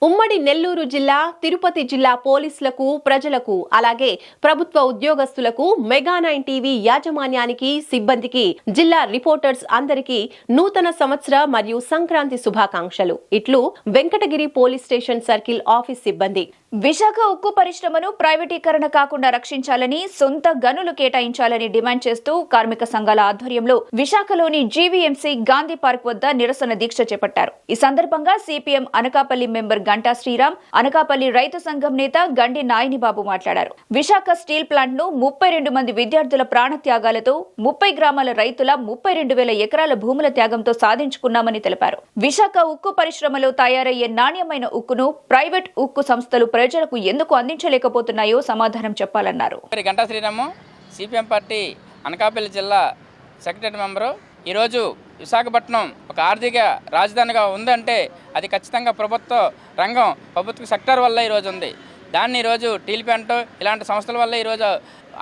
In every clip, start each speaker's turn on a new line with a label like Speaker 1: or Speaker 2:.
Speaker 1: ఉమ్మడి నెల్లూరు జిల్లా, తిరుపతి జిల్లా పోలీసులకు, ప్రజలకు, అలాగే ప్రభుత్వ ఉద్యోగస్తులకు, మెగా9 టీవీ యాజమాన్యానికి, సిబ్బందికి, జిల్లా రిపోర్టర్స్ అందరికీ నూతన సంవత్సర మరియు సంక్రాంతి శుభాకాంక్షలు. ఇట్లు Venkatagiri police station circle office సిబ్బంది.
Speaker 2: విశాఖ ఉక్కు పరిశ్రమను ప్రైవేటీకరణ కాకుండా రక్షించాలని, సొంత గనులు కేటాయించాలని డిమాండ్ చేస్తూ కార్మిక సంఘాల ఆధ్వర్యంలో విశాఖలోని జీవీఎంసీ గాంధీ పార్క్ వద్ద నిరసన దీక్ష చేపట్టారు. ఈ సందర్భంగా సిపిఎం అనకాపల్లి మెంబర్ గంటా శ్రీరామ్, అనకాపల్లి రైతు సంఘం నేత గండి నాయనిబాబు మాట్లాడారు. విశాఖ స్టీల్ ప్లాంట్ ను 32 మంది విద్యార్థుల ప్రాణత్యాగాలతో 30 గ్రామాల రైతుల 32,000 ఎకరాల భూముల త్యాగంతో సాధించుకున్నామని తెలిపారు. విశాఖ ఉక్కు పరిశ్రమలో తయారయ్యే నాణ్యమైన ఉక్కును ప్రైవేట్ ఉక్కు సంస్థలు ప్రజలకు ఎందుకు అందించలేకపోతున్నాయో సమాధానం చెప్పాలన్నారు.
Speaker 3: గంటా శ్రీరాము, సిపిఎం పార్టీ అనకాపల్లి జిల్లా సెక్రటరీ మెంబరు. ఈరోజు విశాఖపట్నం ఒక ఆర్థిక రాజధానిగా ఉందంటే అది ఖచ్చితంగా ప్రభుత్వ రంగం, ప్రభుత్వ సెక్టర్ వల్ల ఈరోజు ఉంది. దాన్ని ఈరోజు స్టీల్ ప్లాంట్ ఇలాంటి సంస్థల వల్ల ఈరోజు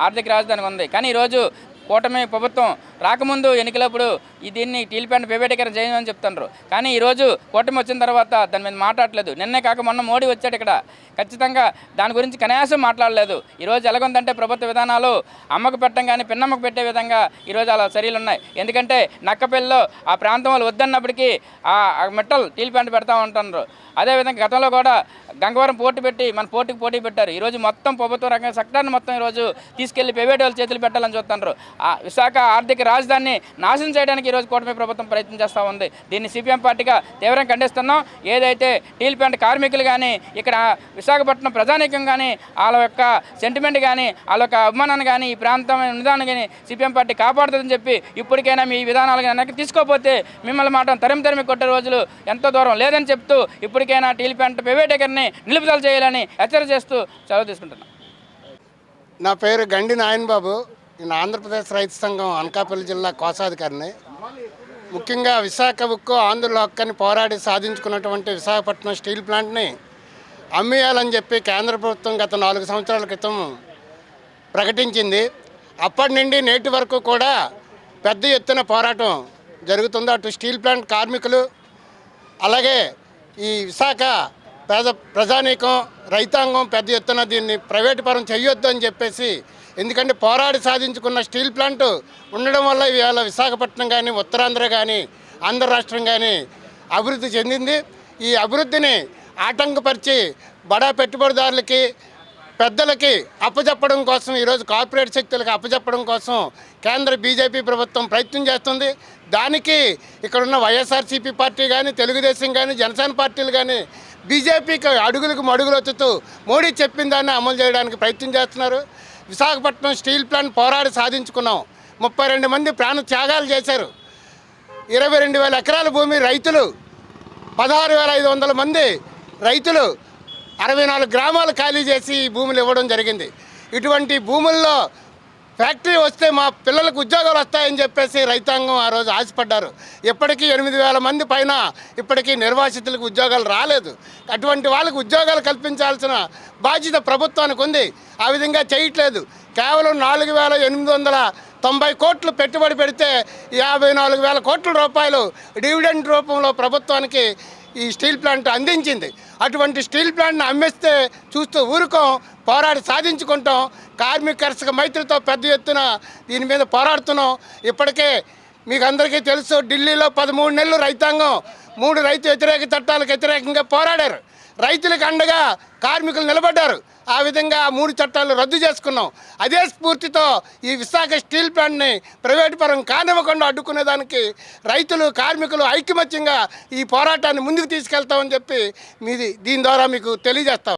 Speaker 3: ఆర్థిక రాజధాని ఉంది. కానీ ఈరోజు కూటమి ప్రభుత్వం రాకముందు ఎన్నికలప్పుడు దీన్ని స్టీల్ ప్లాంట్ ప్రైవేటీకరణ చేయమని చెప్తున్నారు. కానీ ఈరోజు కూటమి వచ్చిన తర్వాత దాని మీద మాట్లాడలేదు. నిన్నే కాక మొన్న మోడీ వచ్చాడు ఇక్కడ, ఖచ్చితంగా దాని గురించి కనీసం మాట్లాడలేదు. ఈరోజు ఎలాగుందంటే ప్రభుత్వ విధానాలు అమ్మకు పెట్టడం కానీ పిన్నమ్మకు పెట్టే విధంగా ఈరోజు అలా చర్యలు ఉన్నాయి. ఎందుకంటే నక్కపల్లిలో ఆ ప్రాంతం వాళ్ళు వద్దన్నప్పటికీ ఆ మెటల్ స్టీల్ ప్లాంట్ పెడతా ఉంటున్నారు. అదేవిధంగా గతంలో కూడా గంగవరం పోటీ పెట్టి మన పోటీ పెట్టారు. ఈరోజు మొత్తం ప్రభుత్వ రంగ సెక్టార్ని మొత్తం ఈరోజు తీసుకెళ్లి ప్రైవేట్ వాళ్ళ చేతులు పెట్టాలని చూస్తున్నారు. ఆ విశాఖ ఆర్థిక రాజధానిని నాశనం చేయడానికి ఈరోజు కూటమి ప్రభుత్వం ప్రయత్నం చేస్తూ ఉంది. దీన్ని సిపిఎం పార్టీగా తీవ్రంగా ఖండిస్తున్నాం. ఏదైతే స్టీల్ ప్లాంట్ కార్మికులు కానీ, ఇక్కడ విశాఖపట్నం ప్రజానీకం కానీ, వాళ్ళ యొక్క సెంటిమెంట్ కానీ, వాళ్ళ యొక్క అభిమానాన్ని కానీ, ఈ ప్రాంతం నిదానం కానీ సిపిఎం పార్టీ కాపాడుతుందని చెప్పి ఇప్పటికైనా మీ విధానాలు వెనక్కి తీసుకోకపోతే మిమ్మల్ని మాట తరిమి కొట్టే రోజులు ఎంతో దూరం లేదని చెప్తూ ఇప్పటికైనా స్టీల్ ప్లాంట్ ప్రైవేటీకరణని నిలుపుదల చేయాలని హెచ్చరిక చేస్తూ సెలవు తీసుకుంటున్నాం.
Speaker 4: నా పేరు గండి నాయనబాబు. నేను ఆంధ్రప్రదేశ్ రైతు సంఘం అనకాపల్లి జిల్లా కోశాధికారిని. ముఖ్యంగా విశాఖ ఉక్కు ఆంధ్రుల హక్కుని పోరాడి సాధించుకున్నటువంటి విశాఖపట్నం స్టీల్ ప్లాంట్ని అమ్మేయాలని చెప్పి కేంద్ర ప్రభుత్వం గత 4 సంవత్సరాల క్రితం ప్రకటించింది. అప్పటి నుండి నేటి వరకు కూడా పెద్ద ఎత్తున పోరాటం జరుగుతుంది. అటు స్టీల్ ప్లాంట్ కార్మికులు, అలాగే ఈ విశాఖ ప్రజానీకం, రైతాంగం పెద్ద ఎత్తున దీన్ని ప్రైవేటు పరం చేయొద్దు అని చెప్పేసి, ఎందుకంటే పోరాడి సాధించుకున్న స్టీల్ ప్లాంట్ ఉండడం వల్ల ఇవాళ విశాఖపట్నం కానీ, ఉత్తరాంధ్ర కానీ, ఆంధ్ర రాష్ట్రం కానీ అభివృద్ధి చెందింది. ఈ అభివృద్ధిని ఆటంకపరిచి బడా పెట్టుబడిదారులకి, పెద్దలకి అప్పచెప్పడం కోసం, ఈరోజు కార్పొరేట్ శక్తులకు అప్పచెప్పడం కోసం కేంద్ర బీజేపీ ప్రభుత్వం ప్రయత్నం చేస్తుంది. దానికి ఇక్కడున్న వైఎస్ఆర్సీపీ పార్టీ కానీ, తెలుగుదేశం కానీ, జనసేన పార్టీలు కానీ బీజేపీకి అడుగులకు మడుగులు వచ్చుతూ మోడీ చెప్పిన దాన్ని అమలు చేయడానికి ప్రయత్నం చేస్తున్నారు. విశాఖపట్నం స్టీల్ ప్లాంట్ పోరాడి సాధించుకున్నాం. 32 మంది ప్రాణ త్యాగాలు చేశారు. 22,000 ఎకరాల భూమి రైతులు, 16,500 మంది రైతులు 64 గ్రామాలు ఖాళీ చేసి ఈ భూములు ఇవ్వడం జరిగింది. ఇటువంటి భూముల్లో ఫ్యాక్టరీ వస్తే మా పిల్లలకు ఉద్యోగాలు వస్తాయని చెప్పేసి రైతాంగం ఆ రోజు ఆశపడ్డారు. ఇప్పటికీ 8,000 మంది పైన ఇప్పటికీ నిర్వాసితులకు ఉద్యోగాలు రాలేదు. అటువంటి వాళ్ళకు ఉద్యోగాలు కల్పించాల్సిన బాధ్యత ప్రభుత్వానికి ఉంది. ఆ విధంగా చేయట్లేదు. కేవలం 4,890 కోట్లు పెట్టుబడి పెడితే 54,000 కోట్ల రూపాయలు డివిడెండ్ రూపంలో ప్రభుత్వానికి ఈ స్టీల్ ప్లాంట్ అందించింది. అటువంటి స్టీల్ ప్లాంట్ని అమ్మేస్తే చూస్తూ ఊరుకోం, పోరాడి సాధించుకుంటాం. కార్మిక కర్షక మైత్రితో పెద్ద ఎత్తున దీని మీద పోరాడుతున్నాం. ఇప్పటికే మీకు అందరికీ తెలుసు, ఢిల్లీలో 13 నెలలు రైతాంగం 3 రైతు వ్యతిరేక చట్టాలకు వ్యతిరేకంగా పోరాడారు. రైతులకు అండగా కార్మికులు నిలబడ్డారు. ఆ విధంగా 3 చట్టాలు రద్దు చేసుకున్నాం. అదే స్ఫూర్తితో ఈ విశాఖ స్టీల్ ప్లాంట్ని ప్రైవేటు పరం కానివ్వకుండా అడ్డుకునేదానికి రైతులు, కార్మికులు ఐకమత్యంగా ఈ పోరాటాన్ని ముందుకు తీసుకెళ్తామని చెప్పి దీని ద్వారా మీకు తెలియజేస్తాం.